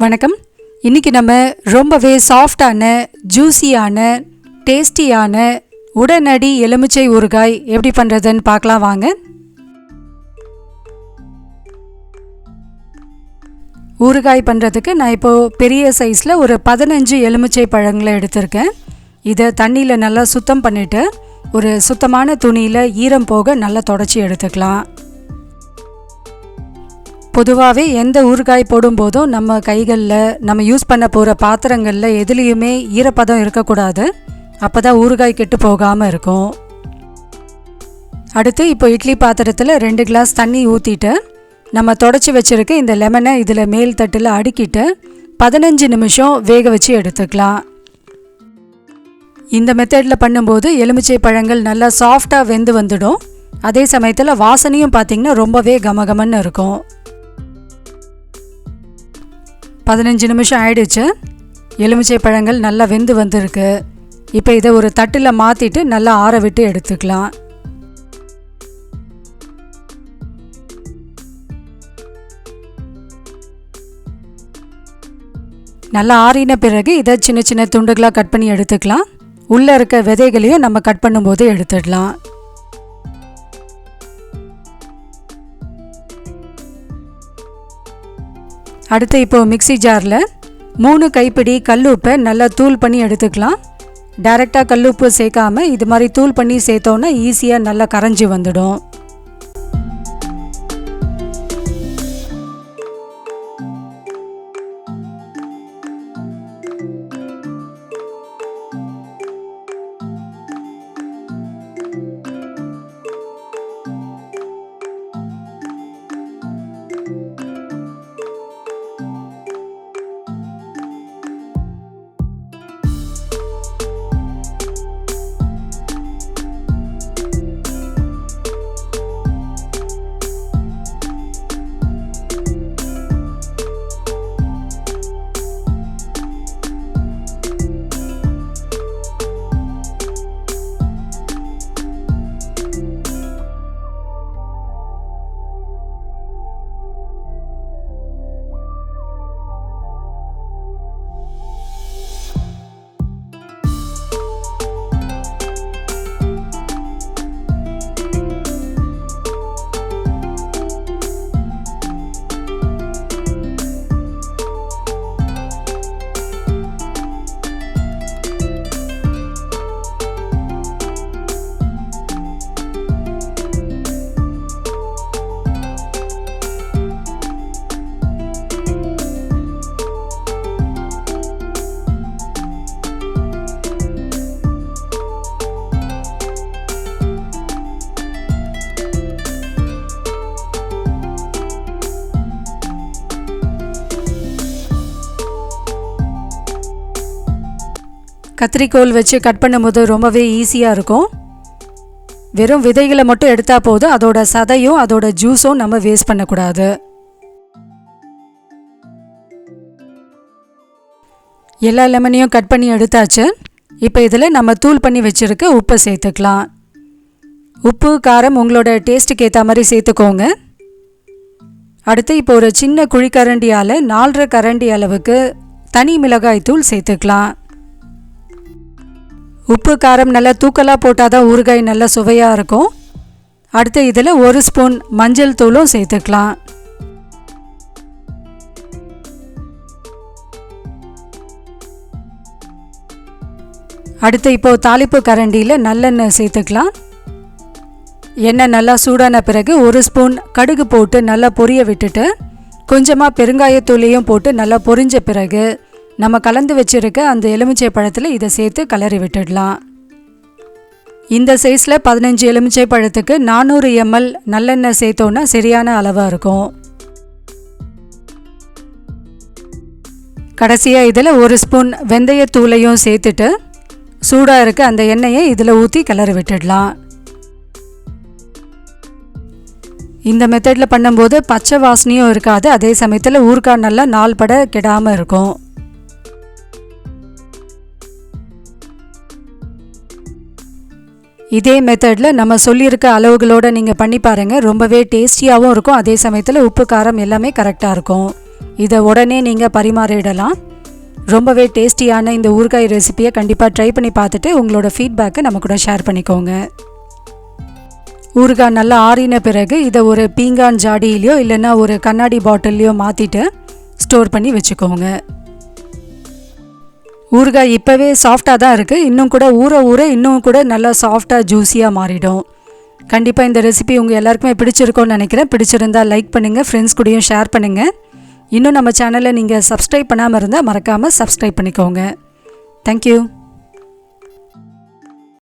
வணக்கம். இன்றைக்கி நம்ம ரொம்பவே சாஃப்டான ஜூஸியான டேஸ்டியான உடனடி எலுமிச்சை ஊறுகாய் எப்படி பண்ணுறதுன்னு பார்க்கலாம் வாங்க. ஊறுகாய் பண்ணுறதுக்கு நான் இப்போது பெரிய சைஸில் ஒரு 15 எலுமிச்சை பழங்களை எடுத்திருக்கேன். இதை தண்ணியில் நல்லா சுத்தம் பண்ணிவிட்டு ஒரு சுத்தமான துணியில் ஈரம் போக நல்லா தொடச்சி எடுத்துக்கலாம். பொதுவாகவே எந்த ஊறுகாய் போடும்போதும் நம்ம கைகளில் நம்ம யூஸ் பண்ண போகிற பாத்திரங்களில் எதுலேயுமே ஈரப்பதம் இருக்கக்கூடாது. அப்போ தான் ஊறுகாய் கெட்டு போகாமல் இருக்கும். அடுத்து இப்போ இட்லி பாத்திரத்தில் 2 கிளாஸ் தண்ணி ஊற்றிட்டு நம்ம தொடச்சி வச்சுருக்க இந்த லெமனை இதில் மேல் தட்டில் அடுக்கிட்டு 15 நிமிஷம் வேக வச்சு எடுத்துக்கலாம். இந்த மெத்தடில் பண்ணும்போது எலுமிச்சை பழங்கள் நல்லா சாஃப்டாக வெந்து வந்துடும். அதே சமயத்தில் வாசனையும் பார்த்திங்கன்னா ரொம்பவே கமகமன்னு இருக்கும். 15 நிமிஷம் ஆயிடுச்சு. எலுமிச்சை பழங்கள் நல்லா வெந்து வந்திருக்கு. இப்போ இதை ஒரு தட்டில் மாற்றிட்டு நல்லா ஆற விட்டு எடுத்துக்கலாம். நல்லா ஆறின பிறகு இதை சின்ன சின்ன துண்டுகளாக கட் பண்ணி எடுத்துக்கலாம். உள்ளே இருக்க விதைகளையும் நம்ம கட் பண்ணும்போது எடுத்துடலாம். அடுத்து இப்போது மிக்ஸி ஜாரில் 3 கைப்பிடி கல்லுப்பை நல்லா தூள் பண்ணி எடுத்துக்கலாம். டைரெக்டாக கல்லுப்பு சேர்க்காமல் இது மாதிரி தூள் பண்ணி சேர்த்தோன்னா ஈஸியாக நல்லா கரைஞ்சி வந்துடும். கத்திரிக்கோல் வச்சு கட் பண்ணும்போது ரொம்பவே ஈஸியாக இருக்கும். வெறும் விதைகளை மட்டும் எடுத்தால் போதும். அதோட சதையும் அதோட ஜூஸும் நம்ம வேஸ்ட் பண்ணக்கூடாது. எல்லா லெமனையும் கட் பண்ணி எடுத்தாச்சு. இப்போ இதில் நம்ம தூள் பண்ணி வச்சுருக்க உப்பை சேர்த்துக்கலாம். உப்பு காரம் உங்களோட டேஸ்ட்டுக்கு ஏற்ற மாதிரி சேர்த்துக்கோங்க. அடுத்து இப்போ ஒரு சின்ன குழிக்கரண்டியால் 4.5 கரண்டி அளவுக்கு தனி மிளகாய் தூள் சேர்த்துக்கலாம். உப்பு காரம் நல்லா தூக்கலாக போட்டால் தான் ஊறுகாய் நல்லா சுவையாக இருக்கும். அடுத்து இதில் 1 ஸ்பூன் மஞ்சள் தூளும் சேர்த்துக்கலாம். அடுத்து இப்போது தாளிப்பு கரண்டியில் நல்லெண்ணெய் சேர்த்துக்கலாம். எண்ணெய் நல்லா சூடான பிறகு 1 ஸ்பூன் கடுகு போட்டு நல்லா பொரிய விட்டுட்டு கொஞ்சமாக பெருங்காயத்தூளையும் போட்டு நல்லா பொரிஞ்ச பிறகு நம்ம கலந்து வச்சுருக்க அந்த எலுமிச்சை பழத்தில் இதை சேர்த்து கலரி விட்டுடலாம். இந்த சைஸில் 15 எலுமிச்சை பழத்துக்கு 400 ml நல்லெண்ணெய் சேர்த்தோன்னா சரியான அளவாக இருக்கும். கடைசியாக இதில் 1 ஸ்பூன் வெந்தயத்தூளையும் சேர்த்துட்டு சூடாக இருக்க அந்த எண்ணெயை இதில் ஊற்றி கிளறி விட்டுடலாம். இந்த மெத்தடில் பண்ணும்போது பச்சை வாசனையும் இருக்காது. அதே சமயத்தில் ஊறுகாய் நல்லா நாள்பட கெடாமல் இருக்கும். இதே மெத்தடில் நம்ம சொல்லியிருக்க அளவுகளோடு நீங்கள் பண்ணி பாருங்கள். ரொம்பவே டேஸ்டியாகவும் இருக்கும். அதே சமயத்தில் உப்பு காரம் எல்லாமே கரெக்டாக இருக்கும். இதை உடனே நீங்கள் பரிமாறிடலாம். ரொம்பவே டேஸ்டியான இந்த ஊறுகாய் ரெசிபியை கண்டிப்பாக ட்ரை பண்ணி பார்த்துட்டு உங்களோட ஃபீட்பேக்கை நம்ம கூட ஷேர் பண்ணிக்கோங்க. ஊறுகாய் நல்லா ஆறின பிறகு இதை ஒரு பீங்கான் ஜாடியிலையோ இல்லைன்னா ஒரு கண்ணாடி பாட்டில்லையோ மாற்றிட்டு ஸ்டோர் பண்ணி வச்சுக்கோங்க. ஊறுகாய் இப்போவே சாஃப்டாக தான் இருக்குது. இன்னும் கூட ஊற இன்னும் கூட நல்லா சாஃப்டாக ஜூஸியாக மாறிடும். கண்டிப்பாக இந்த ரெசிபி உங்கள் எல்லாருக்குமே பிடிச்சிருக்கோன்னு நினைக்கிறேன். பிடிச்சிருந்தால் லைக் பண்ணுங்கள், ஃப்ரெண்ட்ஸ் கூடயும் ஷேர் பண்ணுங்கள். இன்னும் நம்ம சேனலை நீங்கள் சப்ஸ்கிரைப் பண்ணாமல் இருந்தால் மறக்காமல் சப்ஸ்கிரைப் பண்ணிக்கோங்க. தேங்க்யூ.